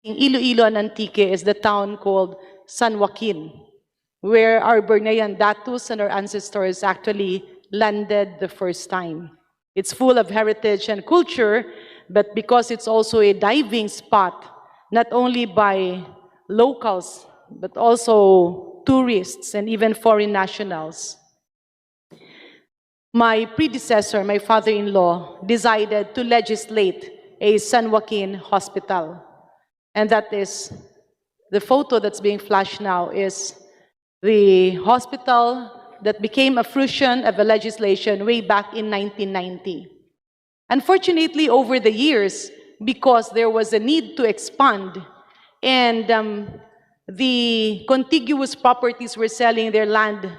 in Iloilo and Antique is the town called San Joaquin, where our Bornean datus and our ancestors actually landed the first time. It's full of heritage and culture, but because it's also a diving spot, not only by locals, but also tourists and even foreign nationals. My predecessor, my father-in-law, decided to legislate a San Joaquin hospital. And that is, the photo that's being flashed now is the hospital that became a fruition of a legislation way back in 1990. Unfortunately, over the years, because there was a need to expand and the contiguous properties were selling their land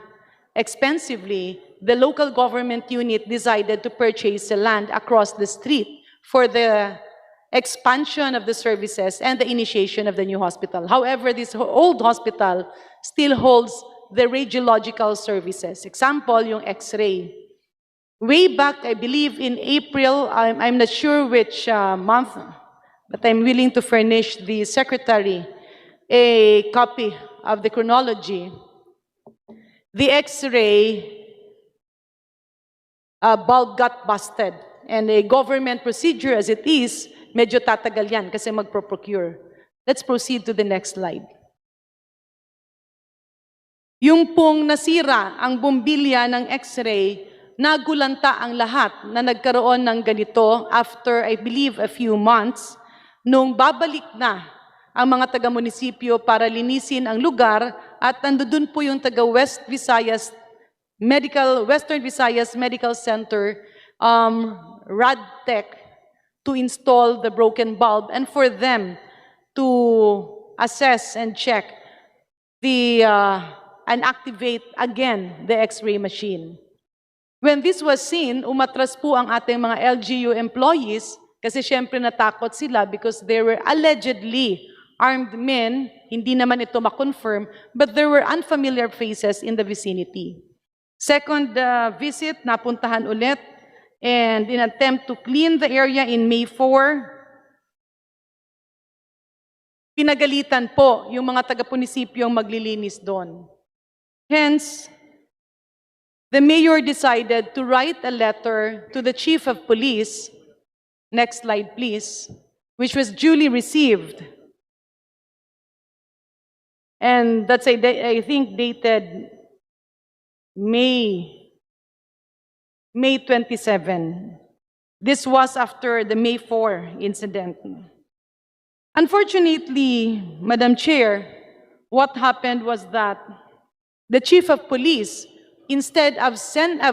expensively, the local government unit decided to purchase the land across the street for the expansion of the services and the initiation of the new hospital. However, this old hospital still holds the radiological services. Example, yung X-ray. Way back, I believe in April, I'm not sure which month, but I'm willing to furnish the secretary a copy of the chronology. The X-ray bulb got busted, and a government procedure as it is, medyo tatagal yan kasi magpro-procure. Let's proceed to the next slide. Yung pong nasira ang bumbilya ng X-ray, nagulanta ang lahat na nagkaroon ng ganito after, I believe, a few months, nung babalik na ang mga taga-munisipyo para linisin ang lugar at nandun po yung taga-Western Visayas Medical Center, RadTech, to install the broken bulb and for them to assess and check and activate again the X-ray machine. When this was seen, umatras po ang ating mga LGU employees kasi syempre natakot sila because there were allegedly armed men, hindi naman ito ma-confirm, but there were unfamiliar faces in the vicinity. Second visit, napuntahan ulit, and in attempt to clean the area in May 4, pinagalitan po yung mga taga-munisipyong maglilinis doon. Hence, the mayor decided to write a letter to the chief of police, next slide please, which was duly received. And that's, I think, dated May 27. This was after the May 4 incident. Unfortunately, Madam Chair, what happened was that the chief of police, instead of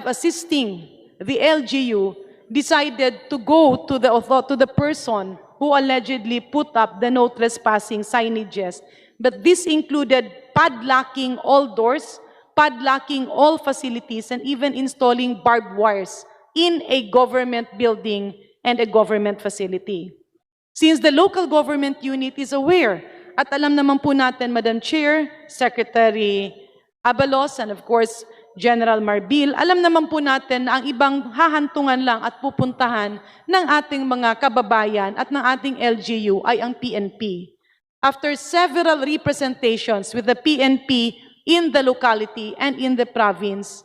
assisting the LGU, decided to go to the person who allegedly put up the no trespassing signages. But this included padlocking all doors, padlocking all facilities, and even installing barbed wires in a government building and a government facility. Since the local government unit is aware, at alam naman po natin, Madam Chair, Secretary Abalos, and of course, General Marbil, alam naman po natin na ang ibang hahantungan lang at pupuntahan ng ating mga kababayan at ng ating LGU ay ang PNP. After several representations with the PNP in the locality and in the province,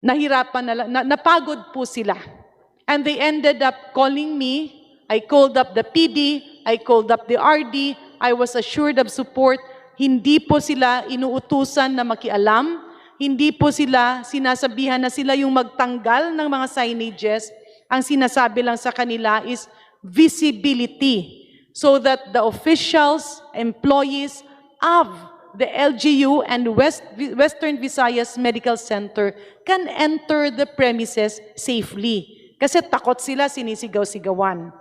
napagod po sila. And they ended up calling me. I called up the PD, I called up the RD, I was assured of support. Hindi po sila inuutusan na makialam, hindi po sila sinasabihan na sila yung magtanggal ng mga signages. Ang sinasabi lang sa kanila is visibility so that the officials, employees of the LGU and Western Visayas Medical Center can enter the premises safely. Kasi takot sila, sinisigaw-sigawan.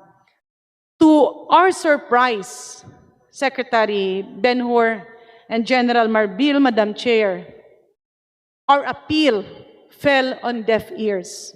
To our surprise, Secretary Ben-Hur and General Marbil, Madam Chair, our appeal fell on deaf ears.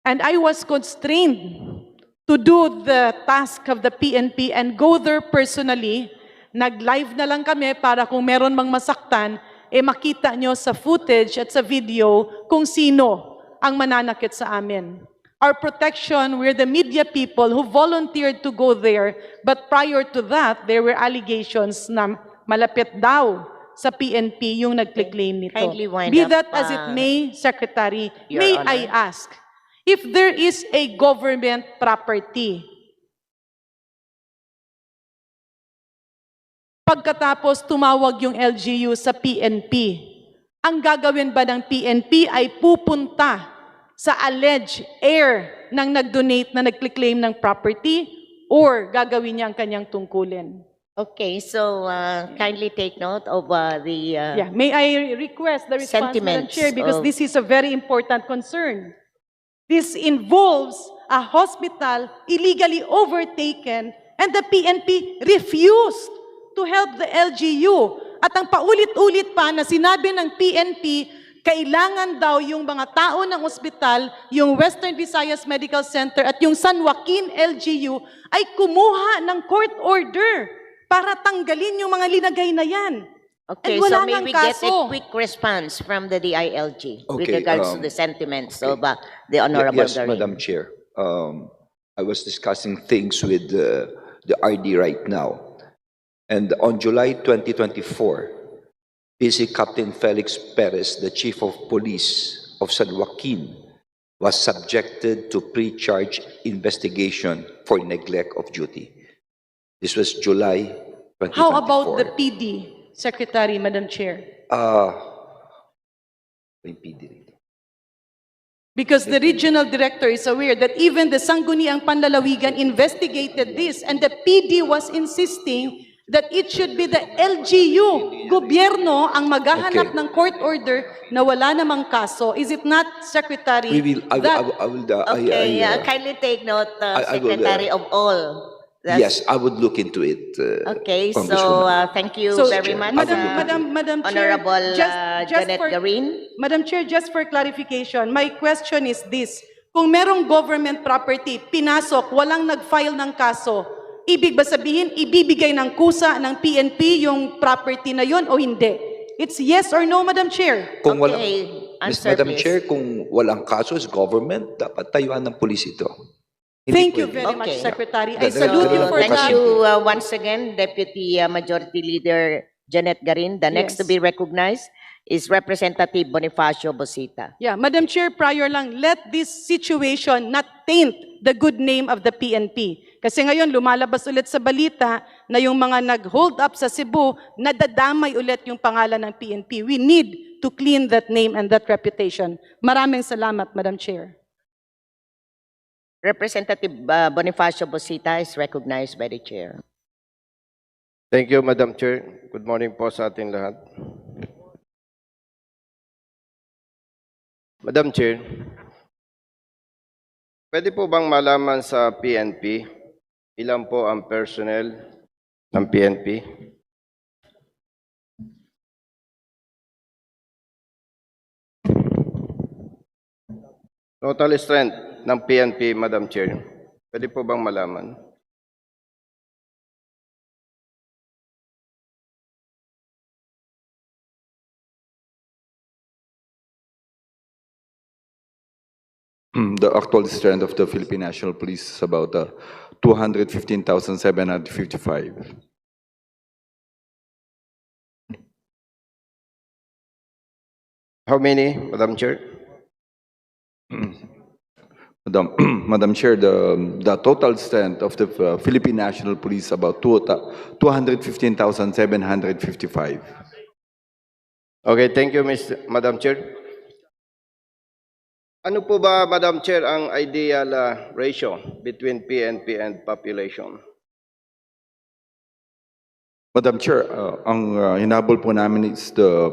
And I was constrained to do the task of the PNP and go there personally. Nag-live na lang kami para kung meron mang masaktan, makita nyo sa footage at sa video kung sino ang mananakit sa amin. Our protection were the media people who volunteered to go there, but prior to that, there were allegations na malapit daw sa PNP yung nagclaim nito. Kindly wind Be up, that as it may, Secretary, Your may Honor. I ask, if there is a government property, pagkatapos tumawag yung LGU sa PNP, ang gagawin ba ng PNP ay pupunta sa alleged heir ng nag-donate na nag-claim ng property or gagawin niya ang kanyang tungkulin? Okay, so kindly take note of the Yeah, may I request the response, Madam sentiments Chair, because of- this is a very important concern. This involves a hospital illegally overtaken and the PNP refused to help the LGU. At ang paulit-ulit pa na sinabi ng PNP, kailangan daw yung mga tao ng ospital, yung Western Visayas Medical Center at yung San Joaquin LGU ay kumuha ng court order para tanggalin yung mga linagay na yan. Okay, And wala so may ngang we get kaso. a quick response from the DILG with Okay, regards to the sentiments of the Honorable Yes, Garin. Madam Chair. I was discussing things with the RD right now. And on July 2024, PC Captain Felix Perez, the Chief of Police of San Joaquin, was subjected to pre-charge investigation for neglect of duty. This was July 2024. How about the PD, Secretary, Madam Chair? Yung PD rito. Because the regional director is aware that even the Sangguniang Panlalawigan investigated this and the PD was insisting that it should be the LGU, gobyerno, ang maghahanap Okay. ng court order na wala namang kaso. Is it not, Secretary, We will, that I will, Okay, kindly take note, I will, Secretary, of all. That's- yes, I would look into it. Okay, so Congresswoman. thank you So, very much, Madam Chair, Honorable just Janet for- Garin. Madam Chair, just for clarification, my question is this. Kung merong government property, pinasok, walang nag-file ng kaso, ibig ba sabihin, ibibigay ng kusa ng PNP yung property na yon o hindi? It's yes or no, Madam Chair? Kung wala, Okay, Miss answer, Madam please. Chair, kung walang kaso is government, dapat tayuan ng pulis ito. Hindi Thank you pwede. very much, Okay. Secretary. I So, salute you for Thank that. you once again, Deputy Majority Leader Janet Garin. The next to Yes. be recognized is Representative Bonifacio Bosita. Yeah, Madam Chair, prior lang, let this situation not taint the good name of the PNP. Kasi ngayon, lumalabas ulit sa balita na yung mga nag-hold up sa Cebu, nadadamay ulit yung pangalan ng PNP. We need to clean that name and that reputation. Maraming salamat, Madam Chair. Representative Bonifacio Bosita is recognized by the Chair. Thank you, Madam Chair. Good morning po sa ating lahat. Madam Chair, pwede po bang malaman sa PNP ilan po ang personnel ng PNP? Total strength ng PNP, Madam Chair. Pwede po bang malaman? The actual strength of the Philippine National Police is about 215,755. How many, Madam Chair? Madam Chair, the total strength of the Philippine National Police is about 215,755. Okay, thank you, Madam Chair. Ano po ba, Madam Chair, ang ideal ratio between PNP and population? Madam Chair, ang hinabol po namin is the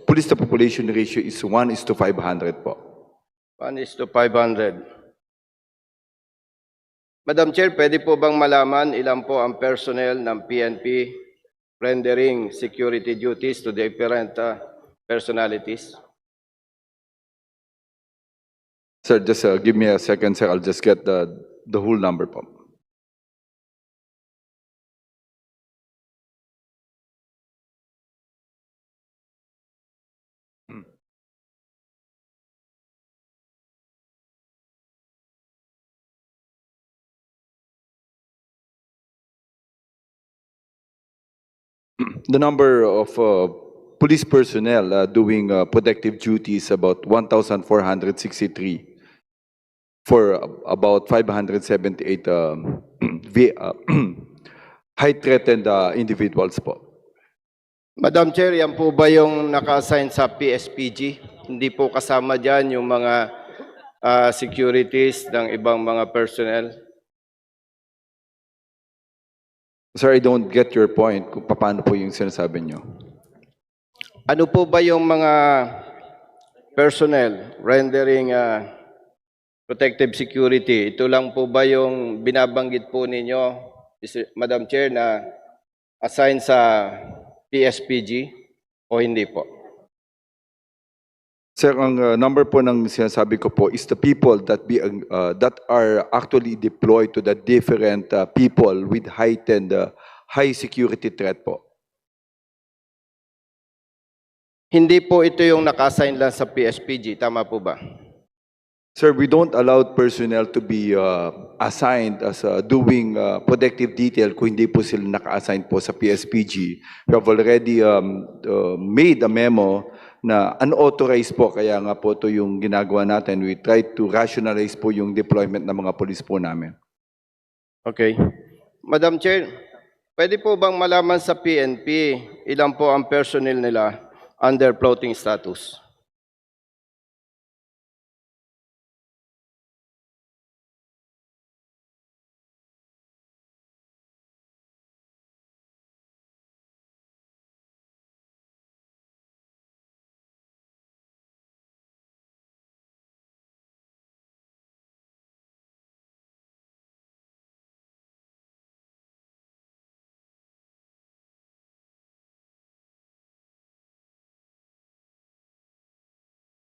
police to population ratio is 1:500 po. 1:500. Madam Chair, pwede po bang malaman ilan po ang personnel ng PNP rendering security duties to different personalities? Sir, just give me a second, sir. I'll just get the whole number po. the number of police personnel doing protective duties about 1,463 for about 578 high-threatened individuals po. Madam Chair, yan po ba yung naka-assign sa PSPG? Hindi po kasama dyan yung mga securities ng ibang mga personnel? Sir, I don't get your point kung paano po yung sinasabi nyo. Ano po ba yung mga personnel rendering protective security? Ito lang po ba yung binabanggit po ninyo, Madam Chair, na assign sa PSPG o hindi po? Sir, ang number po ng sinasabi ko po is the people that are actually deployed to the different people with heightened high security threat po. Hindi po ito yung naka-assign lang sa PSPG, tama po ba? Sir, we don't allow personnel to be assigned as doing protective detail kung hindi po sila naka-assign po sa PSPG. We have already made a memo na unauthorized po, kaya nga po ito yung ginagawa natin. We try to rationalize po yung deployment ng mga polis po namin. Okay. Madam Chair, pwede po bang malaman sa PNP ilan po ang personnel nila under floating status?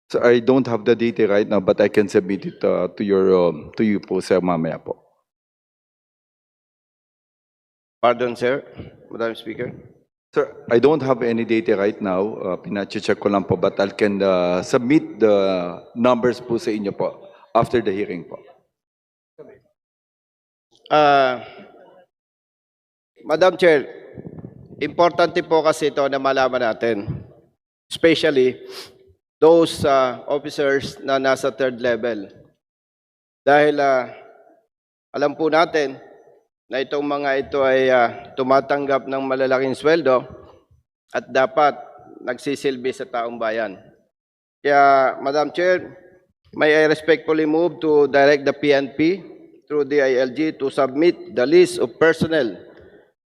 So I don't have the data right now, but I can submit it to you po, sir, mamaya po. Pardon, sir, Madam Speaker. Sir, I don't have any data right now. Pinacheck ko lang po, but I can submit the numbers po sa inyo po after the hearing po. Madam Chair, importante po kasi ito na malaman natin, especially those officers na nasa third level. Dahil alam po natin na itong mga ito ay tumatanggap ng malalaking sweldo at dapat nagsisilbi sa taong bayan. Kaya, Madam Chair, may I respectfully move to direct the PNP through the ILG to submit the list of personnel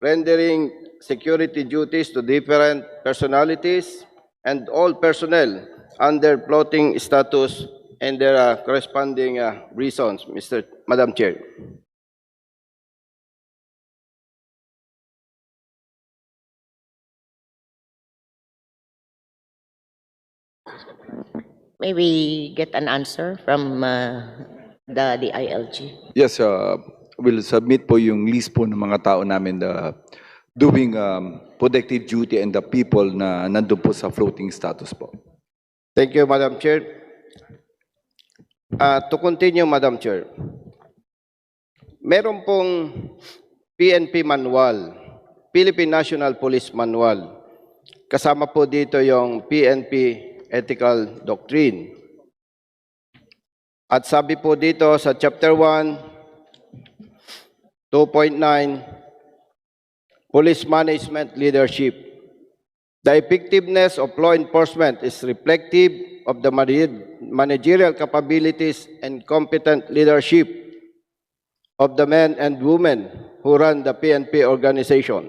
rendering security duties to different personalities and all personnel under floating status and their corresponding reasons, Madam Chair. May we get an answer from the ILG? Yes, we'll submit po yung list po ng mga tao namin doing protective duty and the people na nandun po sa floating status po. Thank you, Madam Chair. To continue, Madam Chair, meron pong PNP manual, Philippine National Police Manual. Kasama po dito yung PNP Ethical Doctrine. At sabi po dito sa Chapter 1, 2.9, Police Management Leadership. The effectiveness of law enforcement is reflective of the managerial capabilities and competent leadership of the men and women who run the PNP organization.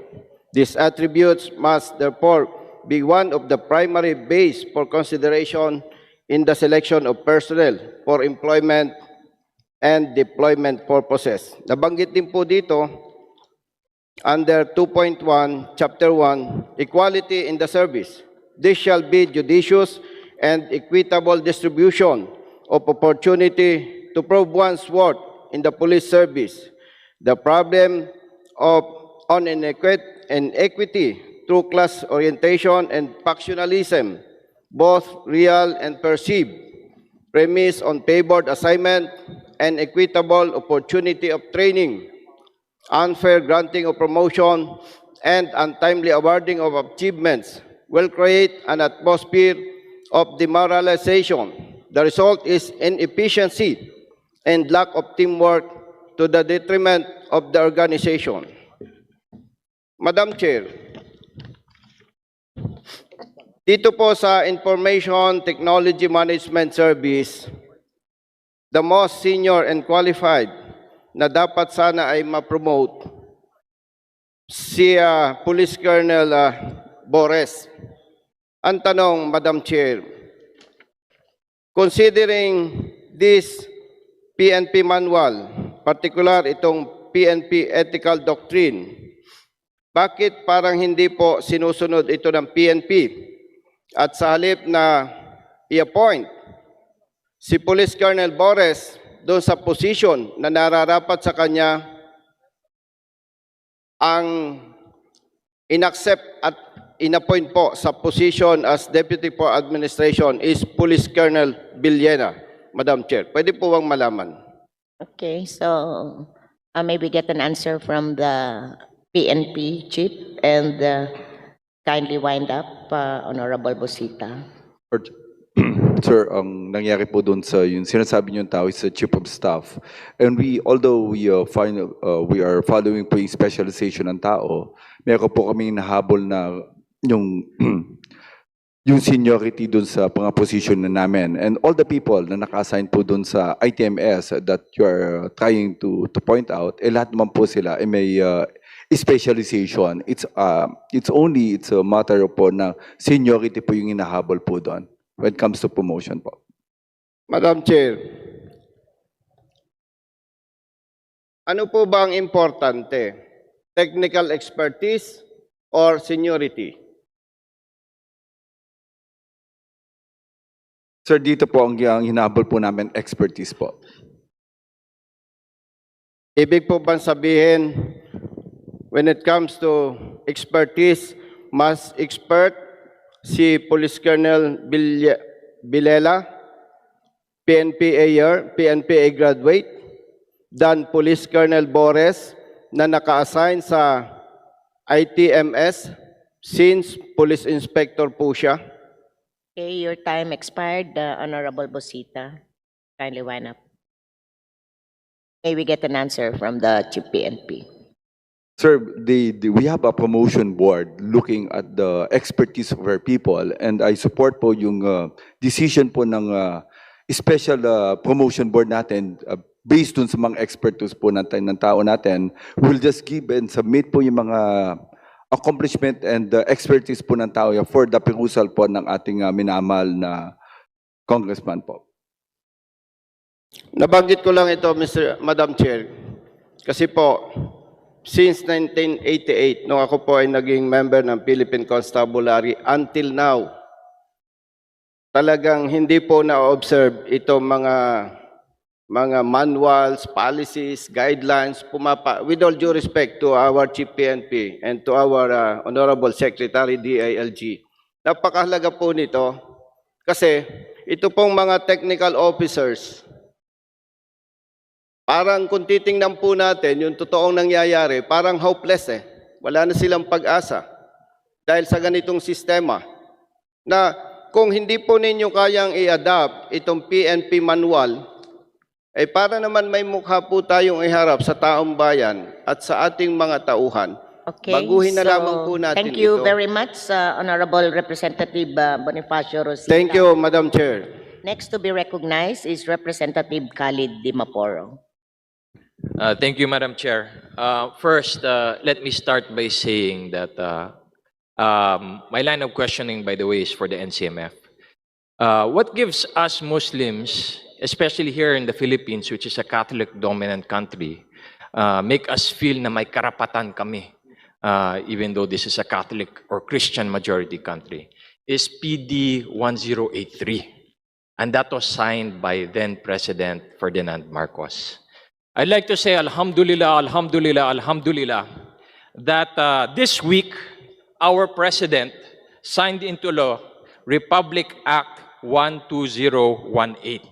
These attributes must therefore be one of the primary base for consideration in the selection of personnel for employment and deployment purposes. Nabanggit din po dito under 2.1, Chapter 1, Equality in the Service. This shall be judicious and equitable distribution of opportunity to prove one's worth in the police service. The problem on inequity through class orientation and factionalism, both real and perceived, premise on favored assignment and equitable opportunity of training, unfair granting of promotion, and untimely awarding of achievements will create an atmosphere of demoralization. The result is inefficiency and lack of teamwork to the detriment of the organization. Madam Chair, dito po sa Information Technology Management Service, the most senior and qualified na dapat sana ay ma-promote si Police Colonel Bores. Ang tanong, Madam Chair, considering this PNP manual, particular itong PNP ethical doctrine, bakit parang hindi po sinusunod ito ng PNP? At sa halip na i-appoint si Police Colonel Bores doon sa position na nararapat sa kanya, ang inaccept at inappoint po sa position as Deputy for Administration is Police Colonel Villena, Madam Chair. Pwede po bang malaman? Okay, so maybe get an answer from the PNP chief and kindly wind up, Honorable Busita. Sir, ang nangyari po doon sa yung sinasabi niyong tao is the Chief of Staff. And although we are following po yung specialization ng tao, meron po kami nahabol na yung yung seniority doon sa mga position na namin. And all the people na naka-assign po doon sa ITMS that you are trying to point out, lahat naman po sila may specialization. It's a matter po na seniority po yung hinahabol po doon when it comes to promotion po. Madam Chair, ano po ba ang importante? Technical expertise or seniority? Sir, dito po ang hinahabol po namin expertise po. Ibig po bang sabihin, when it comes to expertise, mas expert si Police Colonel Villela, PNPA year, PNPA graduate, than Police Colonel Bores na naka-assign sa ITMS since Police Inspector po siya? Okay, your time expired, Honorable Busita. Kindly wind up. May we get an answer from the Chief PNP? Sir, we have a promotion board looking at the expertise of our people, and I support po yung decision po ng special promotion board natin based dun sa mga expertise po natin ng tao natin. We'll just give and submit po yung mga accomplishment and expertise po ng tao for the perusal po ng ating minamahal na congressman po. Nabanggit ko lang ito, Madam Chair, kasi po, since 1988, nung ako po ay naging member ng Philippine Constabulary, until now, talagang hindi po na-observe itong mga manuals, policies, guidelines, with all due respect to our Chief PNP and to our Honorable Secretary DILG. Napakahalaga po nito kasi ito pong mga technical officers, parang kung titingnan po natin yung totoong nangyayari, parang hopeless eh. Wala na silang pag-asa dahil sa ganitong sistema na kung hindi po ninyo kayang i-adapt itong PNP manual, eh para naman may mukha po tayong iharap sa taong bayan at sa ating mga tauhan. Okay, Baguhin na lamang po natin thank you ito. very much, Honorable Representative Bonifacio Rosita. Thank you, Madam Chair. Next to be recognized is Representative Khalid Dimaporo. Thank you, Madam Chair. First, let me start by saying that my line of questioning, by the way, is for the NCMF. What gives us Muslims, especially here in the Philippines, which is a Catholic-dominant country, make us feel na may karapatan kami, even though this is a Catholic or Christian majority country, is PD 1083. And that was signed by then President Ferdinand Marcos. I'd like to say Alhamdulillah, Alhamdulillah, Alhamdulillah, that this week, our President signed into law Republic Act 12018.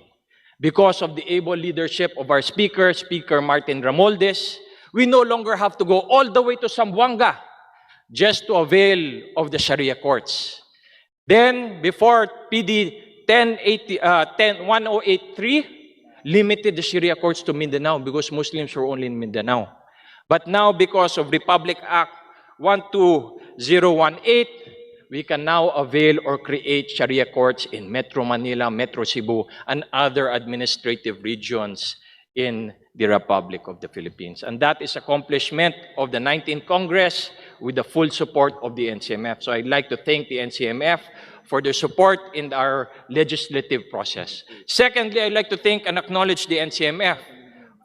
Because of the able leadership of our Speaker, Speaker Martin Romualdez, we no longer have to go all the way to Zamboanga just to avail of the Sharia courts. Then, before PD 1083 limited the Sharia courts to Mindanao because Muslims were only in Mindanao. But now, because of Republic Act 12018, we can now avail or create Sharia courts in Metro Manila, Metro Cebu, and other administrative regions in the Republic of the Philippines. And that is accomplishment of the 19th Congress with the full support of the NCMF. So I'd like to thank the NCMF for their support in our legislative process. Secondly, I'd like to thank and acknowledge the NCMF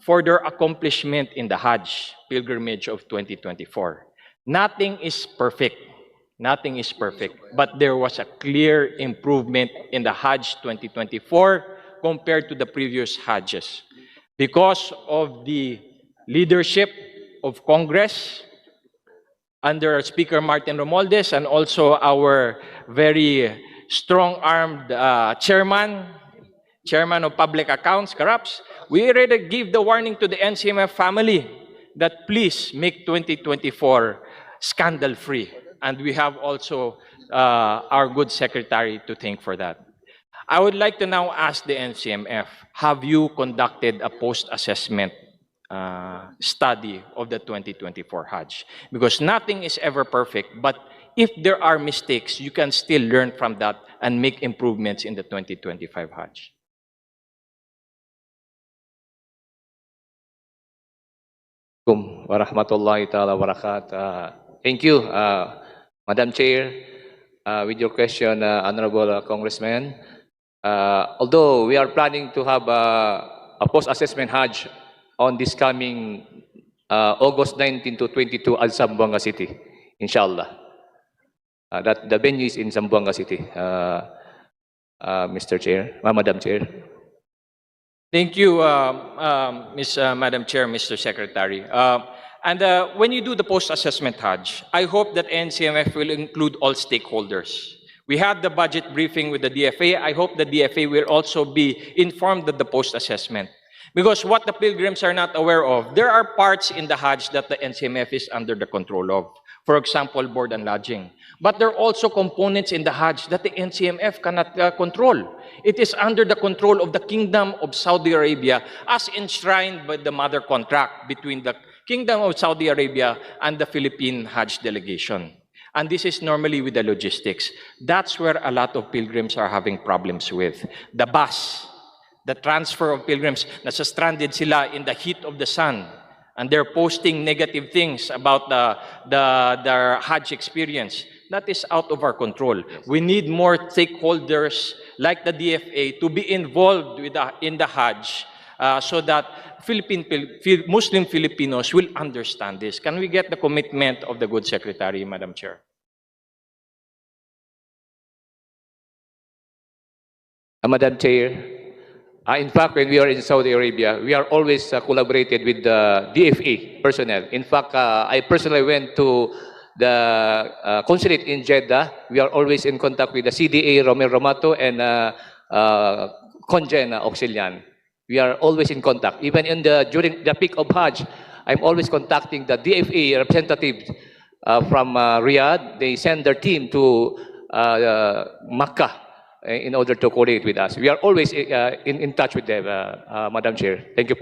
for their accomplishment in the Hajj pilgrimage of 2024. Nothing is perfect. Nothing is perfect. But there was a clear improvement in the Hajj 2024 compared to the previous Hajjes. Because of the leadership of Congress under Speaker Martin Romualdez and also our very strong-armed chairman of Public Accounts, Karaps, we already give the warning to the NCMF family that please make 2024 scandal-free. And we have also our good secretary to thank for that. I would like to now ask the NCMF, have you conducted a post-assessment study of the 2024 Hajj? Because nothing is ever perfect, but if there are mistakes, you can still learn from that and make improvements in the 2025 Hajj. Warahmatullahi ta'ala wabarakatuh. Thank you, Madam Chair. With your question, Honorable Congressman, although we are planning to have a post-assessment Hajj on this coming August 19 to 22 at Zamboanga City, inshallah. That the venue is in Zamboanga City, Mr. Chair, Madam Chair. Thank you, Madam Chair, Mr. Secretary. When you do the post-assessment Hajj, I hope that NCMF will include all stakeholders. We had the budget briefing with the DFA. I hope the DFA will also be informed of the post-assessment. Because what the pilgrims are not aware of, there are parts in the Hajj that the NCMF is under the control of. For example, board and lodging. But there are also components in the Hajj that the NCMF cannot control. It is under the control of the Kingdom of Saudi Arabia as enshrined by the mother contract between the Kingdom of Saudi Arabia and the Philippine Hajj delegation. And this is normally with the logistics. That's where a lot of pilgrims are having problems with. The bus, the transfer of pilgrims, nasa stranded sila in the heat of the sun. And they're posting negative things about their Hajj experience. That is out of our control. We need more stakeholders like the DFA to be involved in the Hajj so that Muslim Filipinos will understand this. Can we get the commitment of the good secretary, Madam Chair? Madam Chair, in fact, when we are in Saudi Arabia, we are always collaborated with the DFA personnel. In fact, I personally went to the consulate in Jeddah. We are always in contact with the CDA Romero Romato and Conjen Auxilian. We are always in contact. Even during the peak of Hajj, I'm always contacting the DFA representatives from Riyadh. They send their team to Makkah in order to coordinate with us. We are always in touch with them, Madam Chair. Thank you.